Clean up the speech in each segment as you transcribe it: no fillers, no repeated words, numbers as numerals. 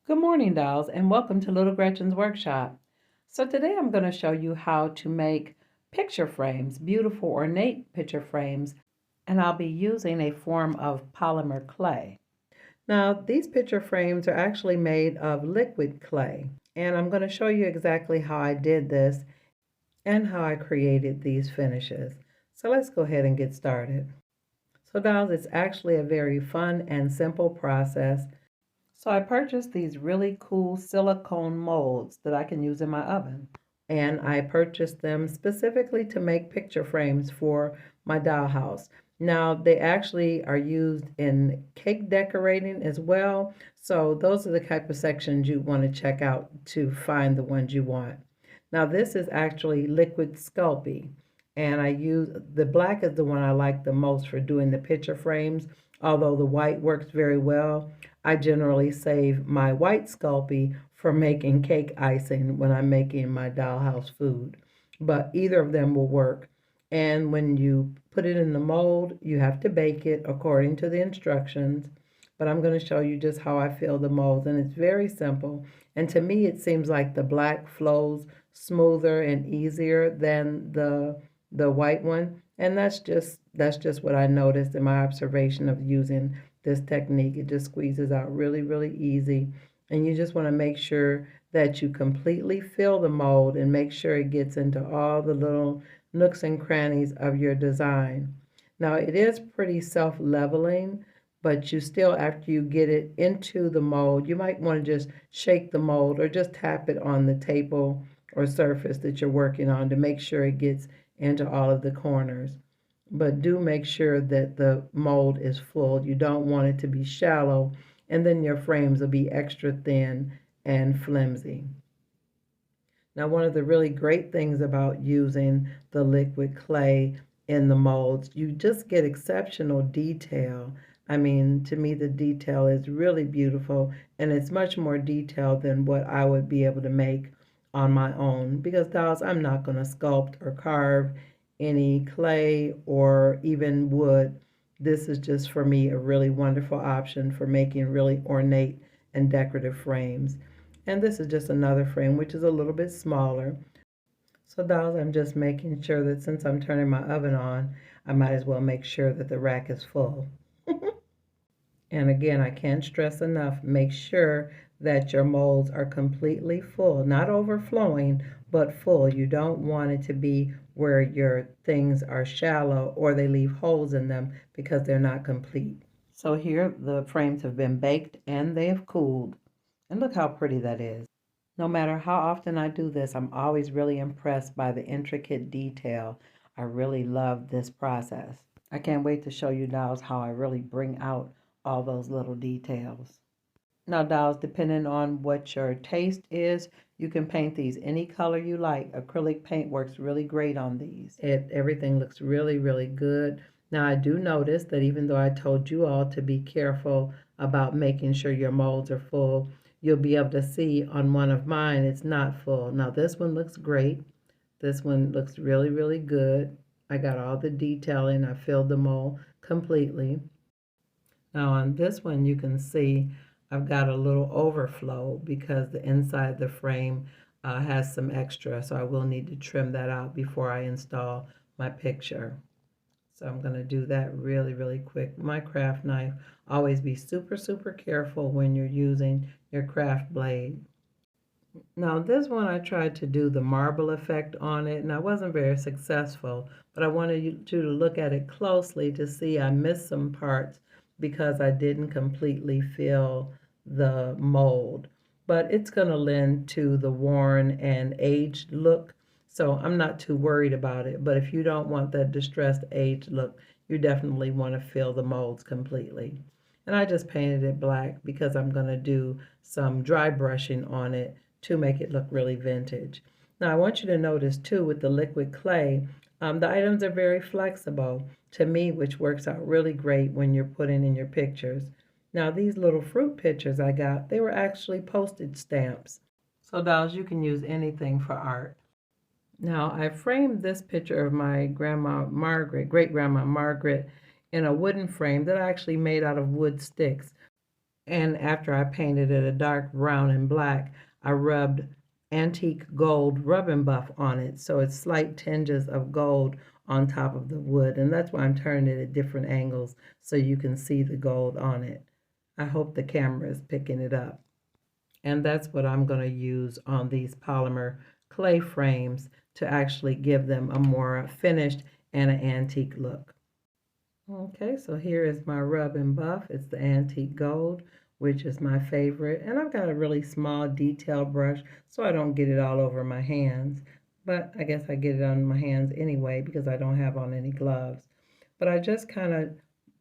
Good morning, dolls, and welcome to Little Gretchen's workshop. So today I'm going to show you how to make picture frames, beautiful ornate picture frames, and I'll be using a form of polymer clay. Now, these picture frames are actually made of liquid clay, and I'm going to show you exactly how I did this and how I created these finishes. So let's go ahead and get started. So dolls, it's actually a very fun and simple process. So I purchased these really cool silicone molds that I can use in my oven. And I purchased them specifically to make picture frames for my dollhouse. Now, they actually are used in cake decorating as well. So those are the type of sections you want to check out to find the ones you want. Now, this is actually liquid Sculpey. And I use the black is the one I like the most for doing the picture frames, although the white works very well. I generally save my white Sculpey for making cake icing when I'm making my dollhouse food. But either of them will work. And when you put it in the mold, you have to bake it according to the instructions. But I'm going to show you just how I fill the molds, and it's very simple. And to me, it seems like the black flows smoother and easier than the white one. And that's just what I noticed in my observation of using this technique. It just squeezes out really, really easy. And you just want to make sure that you completely fill the mold and make sure it gets into all the little nooks and crannies of your design. Now it is pretty self-leveling, but you still, after you get it into the mold, you might want to just shake the mold or just tap it on the table or surface that you're working on to make sure it gets into all of the corners. But do make sure that the mold is full. You don't want it to be shallow, and then your frames will be extra thin and flimsy. Now, one of the really great things about using the liquid clay in the molds, you just get exceptional detail. I mean, to me, the detail is really beautiful, and it's much more detailed than what I would be able to make on my own. Because, dolls, I'm not going to sculpt or carve any clay or even wood. This is just for me a really wonderful option for making really ornate and decorative frames. And this is just another frame, which is a little bit smaller. So dolls, I'm just making sure that since I'm turning my oven on, I might as well make sure that the rack is full. And again, I can't stress enough, make sure that your molds are completely full, not overflowing, but full. You don't want it to be where your things are shallow or they leave holes in them because they're not complete. So here the frames have been baked and they have cooled. And look how pretty that is. No matter how often I do this, I'm always really impressed by the intricate detail. I really love this process. I can't wait to show you dolls how I really bring out all those little details. Now dolls, depending on what your taste is, you can paint these any color you like. Acrylic paint works really great on these. Everything looks really, really good. Now I do notice that even though I told you all to be careful about making sure your molds are full, you'll be able to see on one of mine it's not full. Now this one looks great. This one looks really, really good. I got all the detailing. I filled the mold completely. Now on this one you can see I've got a little overflow because the inside of the frame has some extra, so I will need to trim that out before I install my picture. So I'm going to do that really, really quick. My craft knife, always be super, super careful when you're using your craft blade. Now this one I tried to do the marble effect on it and I wasn't very successful, but I wanted you to look at it closely to see I missed some parts because I didn't completely fill the mold. But it's going to lend to the worn and aged look, so I'm not too worried about it. But if you don't want that distressed aged look, you definitely want to fill the molds completely. And I just painted it black because I'm going to do some dry brushing on it to make it look really vintage. Now I want you to notice too with the liquid clay, the items are very flexible to me, which works out really great when you're putting in your pictures. Now these little fruit pictures I got, they were actually postage stamps. So dolls, you can use anything for art. Now I framed this picture of my grandma Margaret, great grandma Margaret, in a wooden frame that I actually made out of wood sticks. And after I painted it a dark brown and black, I rubbed antique gold rubbing buff on it, so it's slight tinges of gold on top of the wood. And that's why I'm turning it at different angles so you can see the gold on it. I hope the camera is picking it up. And that's what I'm going to use on these polymer clay frames to actually give them a more finished and an antique look. Okay, so here is my rub and buff. It's the antique gold, which is my favorite. And I've got a really small detail brush so I don't get it all over my hands. But I guess I get it on my hands anyway because I don't have on any gloves. But I just kind of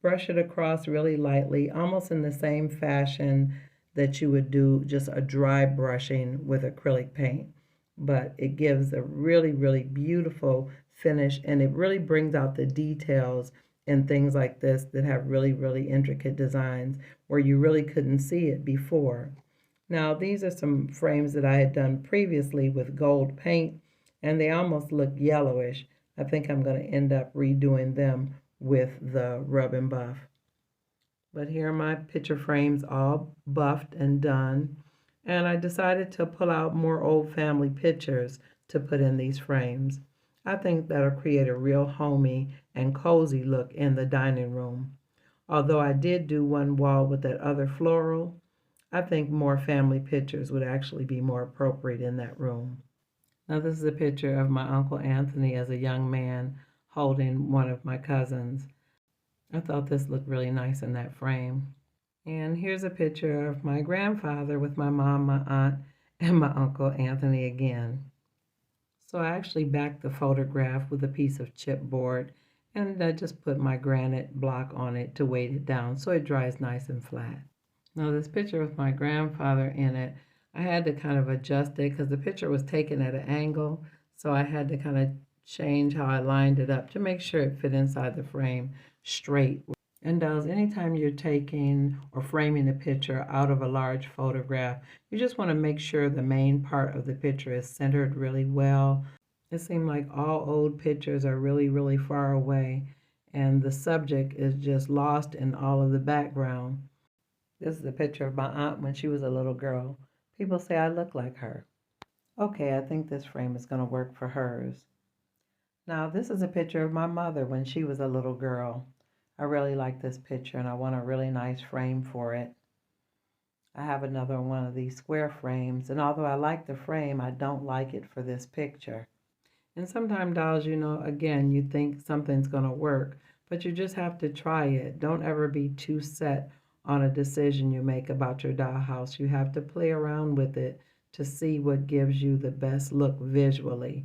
brush it across really lightly, almost in the same fashion that you would do just a dry brushing with acrylic paint. But it gives a really, really beautiful finish, and it really brings out the details and things like this that have really, really intricate designs where you really couldn't see it before. Now, these are some frames that I had done previously with gold paint, and they almost look yellowish. I think I'm going to end up redoing them with the rub and buff. But here are my picture frames all buffed and done. And I decided to pull out more old family pictures to put in these frames. I think that'll create a real homey and cozy look in the dining room. Although I did do one wall with that other floral, I think more family pictures would actually be more appropriate in that room. Now this is a picture of my Uncle Anthony as a young man holding one of my cousins. I thought this looked really nice in that frame. And here's a picture of my grandfather with my mom, my aunt, and my Uncle Anthony again. So I actually backed the photograph with a piece of chipboard, and I just put my granite block on it to weight it down so it dries nice and flat. Now this picture with my grandfather in it, I had to kind of adjust it because the picture was taken at an angle, so I had to kind of change how I lined it up to make sure it fit inside the frame straight. And dolls, anytime you're taking or framing a picture out of a large photograph, you just want to make sure the main part of the picture is centered really well. It seemed like all old pictures are really, really far away, and the subject is just lost in all of the background. This is a picture of my aunt when she was a little girl. People say I look like her. Okay, I think this frame is going to work for hers. Now, this is a picture of my mother when she was a little girl. I really like this picture and I want a really nice frame for it. I have another one of these square frames, and although I like the frame, I don't like it for this picture. And sometimes, dolls, you know, again, you think something's going to work, but you just have to try it. Don't ever be too set on a decision you make about your dollhouse. You have to play around with it to see what gives you the best look visually,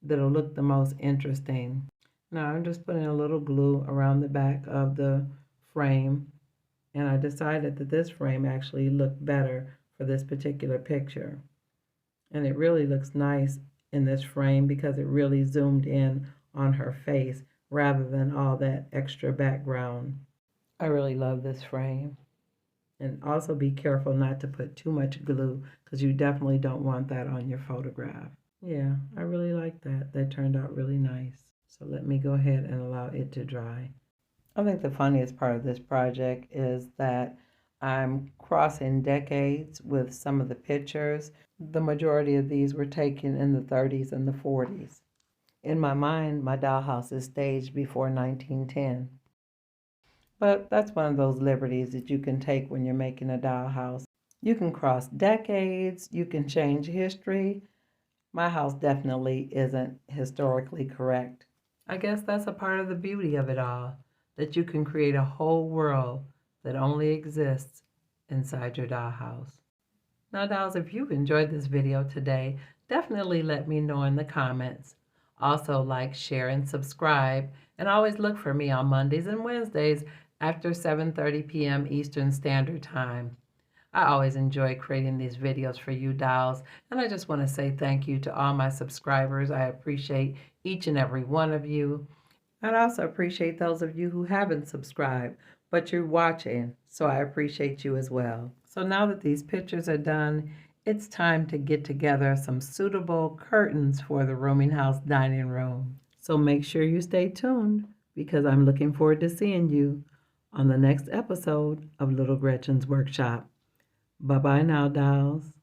that'll look the most interesting. Now I'm just putting a little glue around the back of the frame, and I decided that this frame actually looked better for this particular picture. And it really looks nice in this frame because it really zoomed in on her face rather than all that extra background. I really love this frame. And also be careful not to put too much glue because you definitely don't want that on your photograph. Yeah, I really like that. That turned out really nice. So let me go ahead and allow it to dry. I think the funniest part of this project is that I'm crossing decades with some of the pictures. The majority of these were taken in the 30s and the 40s. In my mind, my dollhouse is staged before 1910. But that's one of those liberties that you can take when you're making a dollhouse. You can cross decades, you can change history. My house definitely isn't historically correct. I guess that's a part of the beauty of it all, that you can create a whole world that only exists inside your dollhouse. Now, dolls, if you've enjoyed this video today, definitely let me know in the comments. Also, like, share, and subscribe. And always look for me on Mondays and Wednesdays after 7:30 p.m. Eastern Standard Time. I always enjoy creating these videos for you dolls, and I just want to say thank you to all my subscribers. I appreciate each and every one of you. And I also appreciate those of you who haven't subscribed, but you're watching, so I appreciate you as well. So now that these pictures are done, it's time to get together some suitable curtains for the rooming house dining room. So make sure you stay tuned because I'm looking forward to seeing you on the next episode of Little Gretchen's Workshop. Bye-bye now, dolls.